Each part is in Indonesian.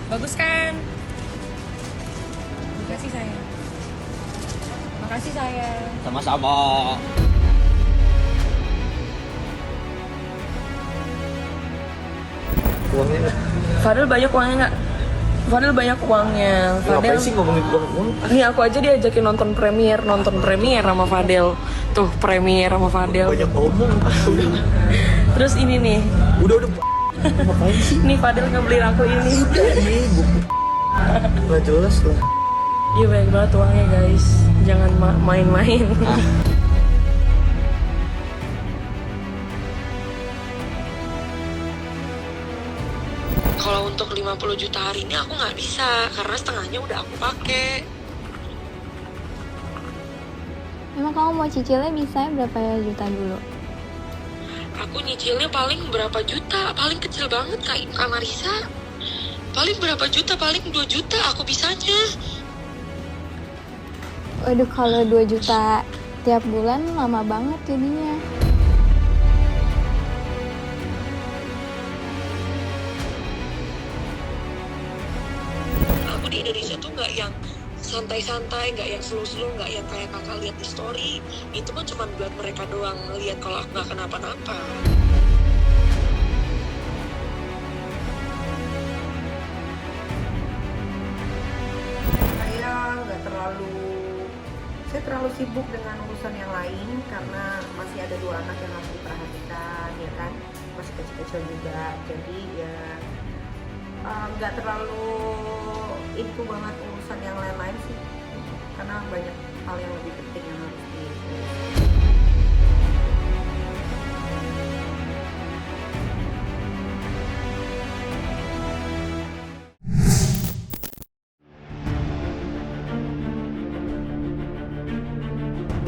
Bagus kan? Makasih sayang. Makasih sayang. Sama-sama. Uangnya nggak? Fadel banyak uangnya nggak? Fadel banyak uangnya. Fadel Ngapain sih ngomongin uang? Nih aku aja diajakin nonton premier sama Fadel. Tuh premier sama Fadel. Banyak ngomong. Terus ini nih. Udah. Ngapain sih? Nih Fadel ngebeliin aku ini. Ini buku. Nggak jelas lah. Iya banyak banget uangnya guys. Jangan main-main. Kalau untuk 50 juta hari ini aku nggak bisa karena setengahnya udah aku pakai. Emang kamu mau cicilnya bisa berapa juta dulu? Aku nyicilnya paling berapa juta, paling kecil banget Kak Marisa. Paling berapa juta, paling 2 juta aku bisanya. Waduh, kalau 2 juta tiap bulan lama banget jadinya. Aku di Indonesia tuh nggak yang santai-santai, nggak yang slow-slow, nggak yang kayak kakak lihat di story. Itu kan cuma buat mereka doang ngeliat kalau aku nggak kenapa-napa. Saya terlalu sibuk dengan urusan yang lain karena masih ada 2 anak yang harus diperhatikan, ya kan, masih kecil-kecil juga, jadi ya nggak terlalu into banget urusan yang lain-lain sih, karena banyak hal yang lebih penting yang harus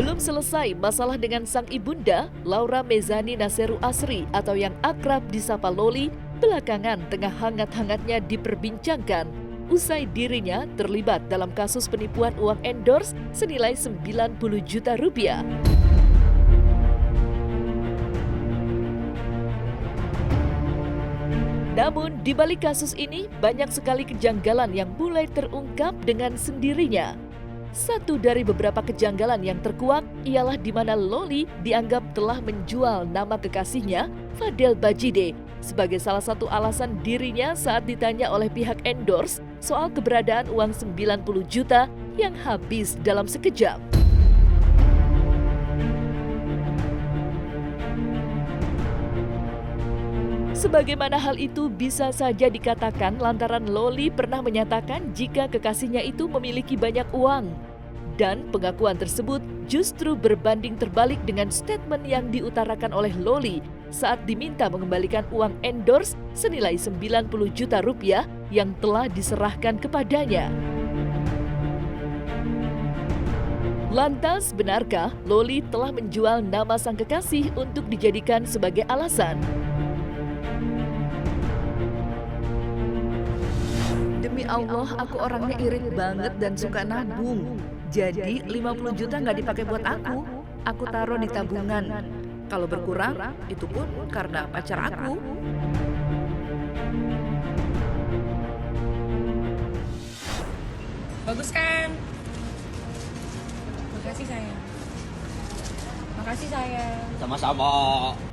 Belum selesai masalah dengan sang ibunda, Laura Mezani Naseru Asri atau yang akrab disapa Loli, belakangan tengah hangat-hangatnya diperbincangkan. Usai dirinya terlibat dalam kasus penipuan uang endorse senilai 90 juta rupiah. Namun, di balik kasus ini, banyak sekali kejanggalan yang mulai terungkap dengan sendirinya. Satu dari beberapa kejanggalan yang terkuak ialah di mana Loli dianggap telah menjual nama kekasihnya, Fadel Bajide, sebagai salah satu alasan dirinya saat ditanya oleh pihak endorse soal keberadaan uang 90 juta yang habis dalam sekejap. Sebagaimana hal itu bisa saja dikatakan lantaran Loli pernah menyatakan jika kekasihnya itu memiliki banyak uang. Dan pengakuan tersebut justru berbanding terbalik dengan statement yang diutarakan oleh Loli saat diminta mengembalikan uang endorse senilai 90 juta rupiah yang telah diserahkan kepadanya. Lantas, benarkah Loli telah menjual nama sang kekasih untuk dijadikan sebagai alasan? Demi Allah, aku orangnya irit banget dan suka nabung. Jadi 50 juta nggak dipakai buat aku taruh di tabungan. Kalau berkurang, itu pun karena pacar aku. Bagus kan? Makasih sayang. Makasih sayang. Sama-sama.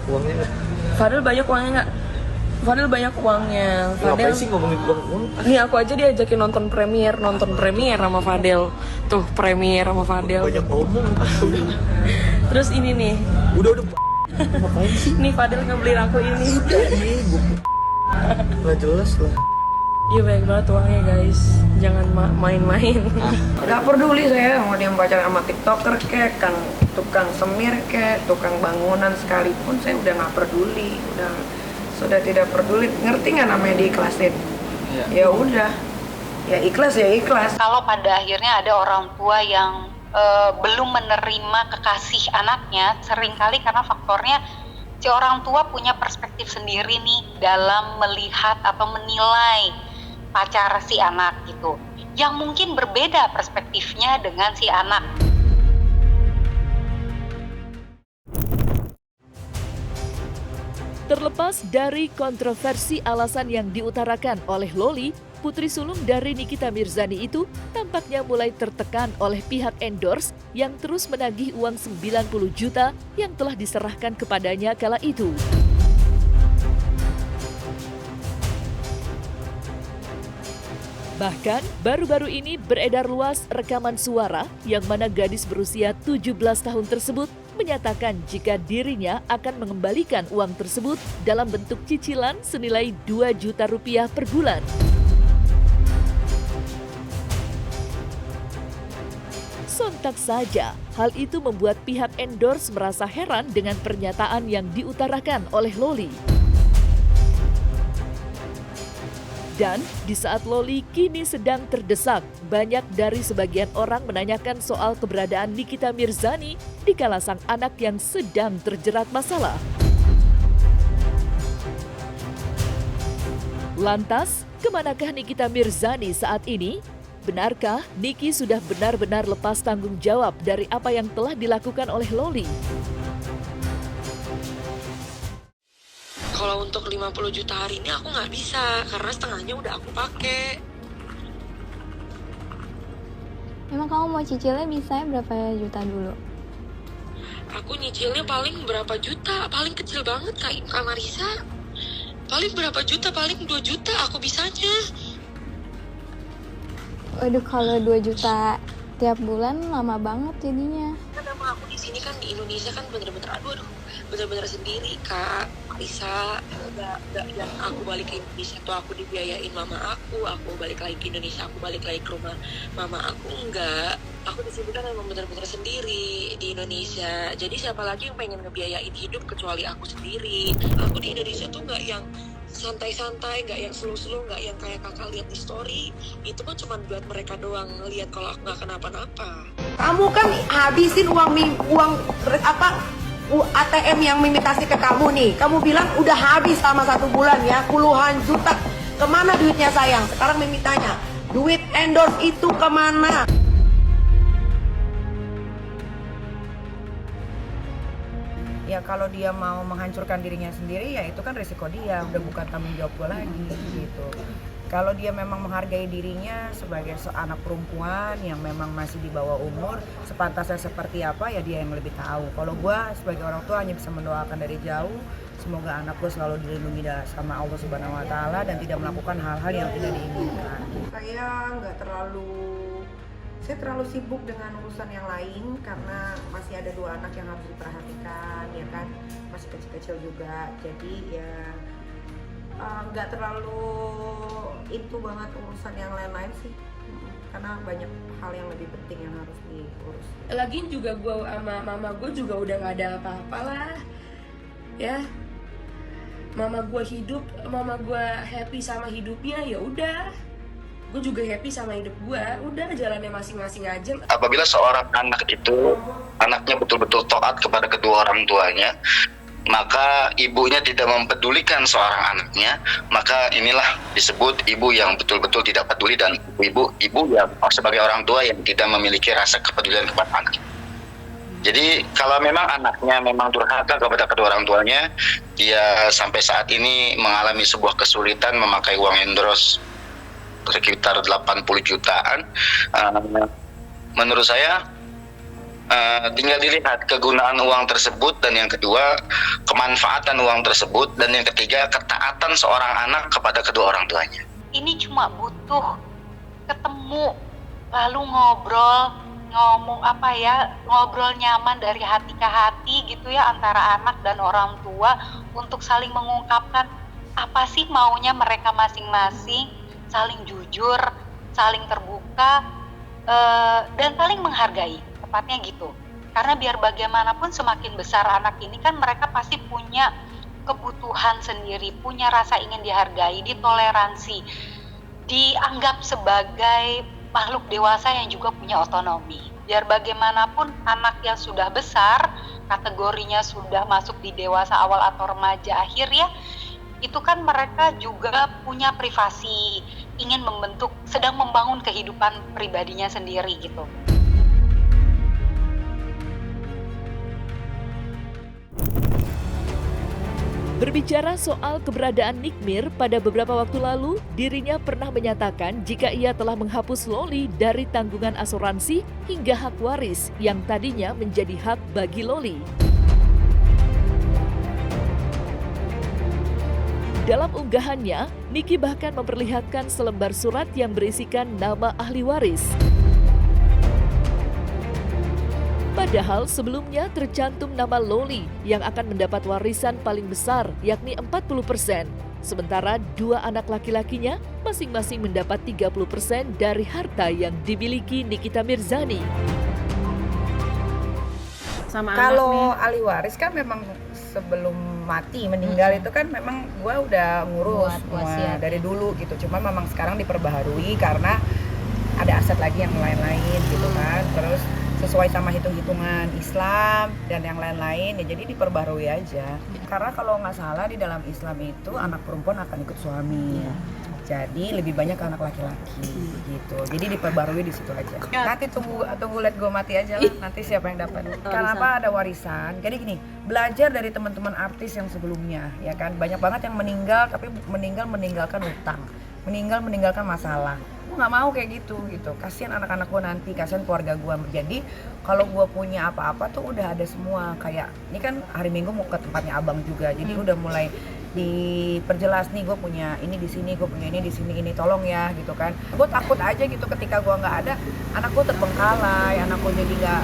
Uangnya nggak? Fadel banyak uangnya nggak? Fadel banyak uangnya. Ngapain sih ngomongin uang? Nih aku aja diajakin nonton premier sama Fadel. Tuh premier sama Fadel. Banyak ngomong. Terus ini nih. Udah. Ngapain sih? Nih Fadel ngebeliin aku ini. Ini buku. Nggak jelas lah. Iya banyak banget uangnya guys. Jangan main-main. nggak peduli saya mau dia pacaran sama tiktoker kek, tukang semir kek, tukang bangunan sekalipun, saya udah nggak peduli, sudah tidak peduli. Ngerti nggak namanya diikhlasin? Ya udah, ya ikhlas. Kalau pada akhirnya ada orang tua yang belum menerima kekasih anaknya, seringkali karena faktornya si orang tua punya perspektif sendiri nih dalam melihat atau menilai pacar si anak gitu, yang mungkin berbeda perspektifnya dengan si anak. Terlepas dari kontroversi alasan yang diutarakan oleh Loli, Putri sulung dari Nikita Mirzani itu tampaknya mulai tertekan oleh pihak endorse yang terus menagih uang 90 juta yang telah diserahkan kepadanya kala itu. Bahkan, baru-baru ini beredar luas rekaman suara yang mana gadis berusia 17 tahun tersebut menyatakan jika dirinya akan mengembalikan uang tersebut dalam bentuk cicilan senilai 2 juta rupiah per bulan. Sontak saja, hal itu membuat pihak endorse merasa heran dengan pernyataan yang diutarakan oleh Loli. Dan di saat Loli kini sedang terdesak, banyak dari sebagian orang menanyakan soal keberadaan Nikita Mirzani di kala sang anak yang sedang terjerat masalah. Lantas, kemanakah Nikita Mirzani saat ini? Benarkah Niki sudah benar-benar lepas tanggung jawab dari apa yang telah dilakukan oleh Loli? Kalau untuk 50 juta hari ini aku nggak bisa, karena setengahnya udah aku pakai. Emang kamu mau cicilnya bisanya berapa juta dulu? Aku nyicilnya paling berapa juta, paling kecil banget Kak Marisa. Paling berapa juta, paling 2 juta aku bisanya. Waduh, kalau 2 juta tiap bulan lama banget jadinya. Kan emang aku di sini kan di Indonesia kan bener-bener bener-bener sendiri Kak Marisa. Nggak yang aku balik ke Indonesia tuh aku dibiayain mama aku balik lagi ke Indonesia, aku balik lagi ke rumah mama aku, enggak. Aku di sini kan emang bener-bener sendiri di Indonesia. Jadi siapa lagi yang pengen ngebiayain hidup kecuali aku sendiri. Aku di Indonesia tuh nggak yang santai-santai, nggak yang slow-slow, nggak yang kayak kakak lihat di story. Itu kan cuma buat mereka doang ngeliat kalau aku nggak kenapa-napa. Kamu kan habisin uang ATM yang imitasi ke kamu nih. Kamu bilang udah habis selama 1 bulan ya, puluhan juta. Kemana duitnya sayang? Sekarang Mimi tanya, duit endorse itu kemana? Ya kalau dia mau menghancurkan dirinya sendiri ya itu kan resiko dia, udah bukan tanggung jawab gue lagi gitu. Kalau dia memang menghargai dirinya sebagai anak perempuan yang memang masih di bawah umur, sepantasnya seperti apa ya dia yang lebih tahu. Kalau gue sebagai orang tua hanya bisa mendoakan dari jauh, semoga anak gue selalu dilindungi sama Allah Subhanahu Wa Taala dan tidak melakukan hal-hal yang tidak diinginkan. Saya terlalu sibuk dengan urusan yang lain karena masih ada 2 anak yang harus diperhatikan, ya kan, masih kecil-kecil juga. Jadi ya nggak terlalu itu banget urusan yang lain-lain sih, karena banyak hal yang lebih penting yang harus diurus. Lagian juga gue sama mama gue juga udah nggak ada apa-apa lah, ya. Mama gue hidup, mama gue happy sama hidupnya, ya udah. Gue juga happy sama hidup gue, udah jalannya masing-masing aja. Apabila seorang anak itu, anaknya betul-betul taat kepada kedua orang tuanya, maka ibunya tidak mempedulikan seorang anaknya, maka inilah disebut ibu yang betul-betul tidak peduli dan ibu yang sebagai orang tua yang tidak memiliki rasa kepedulian kepada anaknya. Jadi kalau memang anaknya memang durhaka kepada kedua orang tuanya, dia sampai saat ini mengalami sebuah kesulitan memakai uang endorse sekitar 80 jutaan, menurut saya tinggal dilihat kegunaan uang tersebut, dan yang kedua kemanfaatan uang tersebut, dan yang ketiga ketaatan seorang anak kepada kedua orang tuanya. Ini cuma butuh ketemu, lalu ngobrol nyaman dari hati ke hati gitu ya, antara anak dan orang tua untuk saling mengungkapkan apa sih maunya mereka masing-masing, saling jujur, saling terbuka, dan saling menghargai, tepatnya gitu. Karena biar bagaimanapun semakin besar anak ini kan mereka pasti punya kebutuhan sendiri, punya rasa ingin dihargai, ditoleransi, dianggap sebagai makhluk dewasa yang juga punya otonomi. Biar bagaimanapun anak yang sudah besar, kategorinya sudah masuk di dewasa awal atau remaja akhir ya, itu kan mereka juga punya privasi, ingin sedang membangun kehidupan pribadinya sendiri gitu. Berbicara soal keberadaan Nikmir, pada beberapa waktu lalu, dirinya pernah menyatakan jika ia telah menghapus Loli dari tanggungan asuransi hingga hak waris yang tadinya menjadi hak bagi Loli. Dalam unggahannya, Niki bahkan memperlihatkan selembar surat yang berisikan nama ahli waris. Padahal sebelumnya tercantum nama Loli yang akan mendapat warisan paling besar, yakni 40%. Sementara 2 anak laki-lakinya masing-masing mendapat 30% dari harta yang dimiliki Nikita Mirzani. Sama kalau ahli waris kan memang sebelum mati meninggal itu kan memang gue udah ngurus semua dari dulu gitu. Cuma memang sekarang diperbaharui karena ada aset lagi yang lain-lain gitu kan. Terus sesuai sama hitung-hitungan Islam dan yang lain-lain ya, jadi diperbarui aja. Karena kalau nggak salah di dalam Islam itu anak perempuan akan ikut suami. Jadi lebih banyak anak laki-laki gitu. Jadi diperbarui di situ aja. Nanti tunggu lihat gue mati aja lah. Nanti siapa yang dapat. Karena apa? Ada warisan. Jadi gini, belajar dari teman-teman artis yang sebelumnya, ya kan. Banyak banget yang meninggal tapi meninggalkan utang. Meninggalkan masalah. Gue nggak mau kayak gitu. Kasihan anak-anak gue nanti, kasihan keluarga gue. Jadi kalau gue punya apa-apa tuh udah ada semua. Kayak ini kan hari Minggu mau ke tempatnya abang juga. Jadi udah mulai diperjelas nih, gue punya ini di sini, gue punya ini di sini, ini tolong ya gitu kan. Gue takut aja gitu ketika gue nggak ada, anak gue terbengkalai, anak gue jadi nggak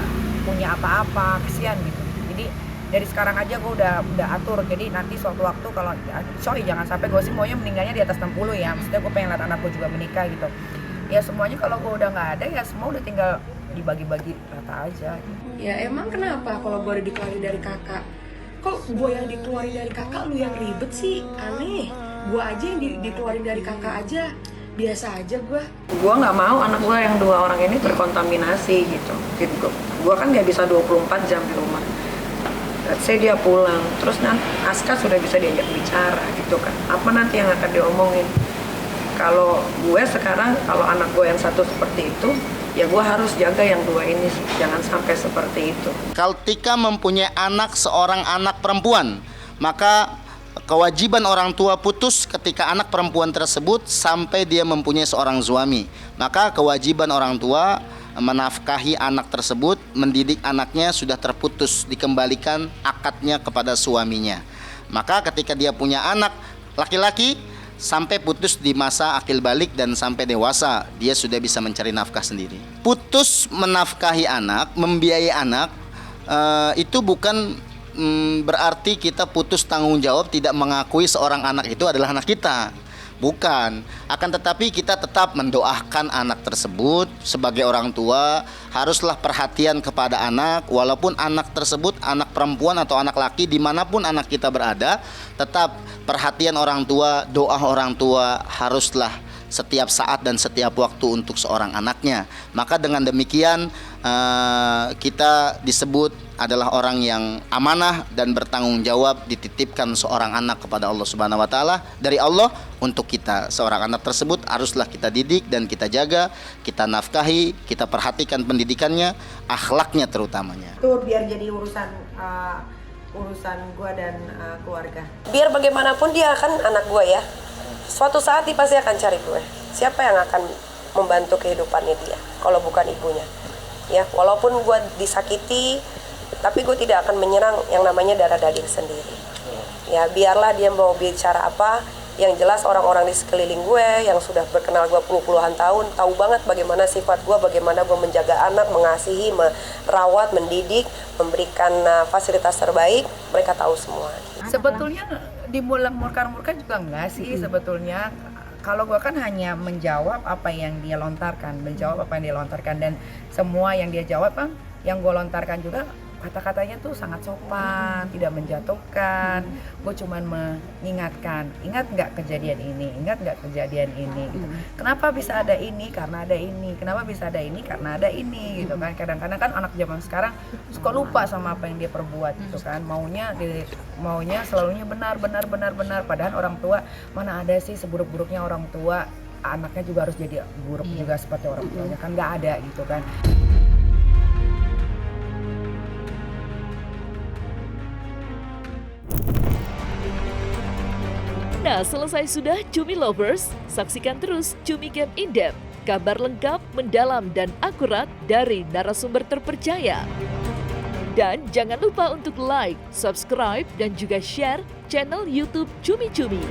punya apa-apa, kasihan gitu. Jadi dari sekarang aja gue udah atur. Jadi nanti suatu waktu kalau jangan sampai gue sih maunya meninggalnya di atas 60 ya. Maksudnya gue pengen lihat anak gue juga menikah gitu. Ya semuanya kalau gue udah nggak ada ya semua udah tinggal dibagi-bagi rata aja. Ya emang kenapa kalau gue udah dikeluarin dari kakak? Kok gue yang dikeluarin dari kakak lu yang ribet sih? Aneh. Gue aja yang dikeluarin dari kakak aja. Biasa aja gue. Gue nggak mau anak gue yang 2 orang ini terkontaminasi gitu. Gue kan nggak bisa 24 jam di rumah. Saya dia pulang, terus nanti Aska sudah bisa diajak bicara gitu kan. Apa nanti yang akan diomongin? Kalau gue sekarang, kalau anak gue yang satu seperti itu, ya gue harus jaga yang 2 ini, jangan sampai seperti itu. Ketika mempunyai seorang anak perempuan, maka kewajiban orang tua putus ketika anak perempuan tersebut sampai dia mempunyai seorang suami. Maka kewajiban orang tua menafkahi anak tersebut, mendidik anaknya sudah terputus, dikembalikan akadnya kepada suaminya. Maka ketika dia punya anak laki-laki, sampai putus di masa akil balik dan sampai dewasa, dia sudah bisa mencari nafkah sendiri. Putus menafkahi anak, membiayai anak, itu bukan berarti kita putus tanggung jawab, tidak mengakui seorang anak itu adalah anak kita. Bukan, akan tetapi kita tetap mendoakan anak tersebut. Sebagai orang tua haruslah perhatian kepada anak, walaupun anak tersebut anak perempuan atau anak laki, dimanapun anak kita berada, tetap perhatian orang tua, doa orang tua haruslah setiap saat dan setiap waktu untuk seorang anaknya. Maka dengan demikian kita disebut adalah orang yang amanah dan bertanggung jawab, dititipkan seorang anak kepada Allah Subhanahu wa taala dari Allah untuk kita. Seorang anak tersebut haruslah kita didik dan kita jaga, kita nafkahi, kita perhatikan pendidikannya, akhlaknya terutamanya. Itu biar jadi urusan gue dan keluarga. Biar bagaimanapun dia kan anak gue ya. Suatu saat dia pasti akan cari gue. Siapa yang akan membantu kehidupannya dia kalau bukan ibunya? Ya, walaupun gue disakiti, tapi gue tidak akan menyerang yang namanya darah daging sendiri. Ya, biarlah dia mau bicara apa, yang jelas orang-orang di sekeliling gue yang sudah berkenal gue puluhan tahun tahu banget bagaimana sifat gue, bagaimana gue menjaga anak, mengasihi, merawat, mendidik, memberikan fasilitas terbaik. Mereka tahu semua. Sebetulnya dibilang murka juga enggak sih sebetulnya. Kalau gue kan hanya menjawab apa yang dia lontarkan, dan semua yang dia jawab kan, yang gue lontarkan juga kata-katanya tuh sangat sopan, tidak menjatuhkan. Gue cuman mengingatkan, ingat nggak kejadian ini, gitu. Kenapa bisa ada ini? Karena ada ini. Kenapa bisa ada ini? Karena ada ini, gitu kan. Kadang-kadang kan anak zaman sekarang suka lupa sama apa yang dia perbuat, gitu kan. Maunya selalunya benar. Padahal orang tua, mana ada sih seburuk-buruknya orang tua, anaknya juga harus jadi buruk juga seperti orang tuanya, kan nggak ada gitu kan. Nah, selesai sudah Cumi Lovers, saksikan terus Cumi Game In-Depth, kabar lengkap, mendalam, dan akurat dari narasumber terpercaya. Dan jangan lupa untuk like, subscribe, dan juga share channel YouTube Cumi Cumi.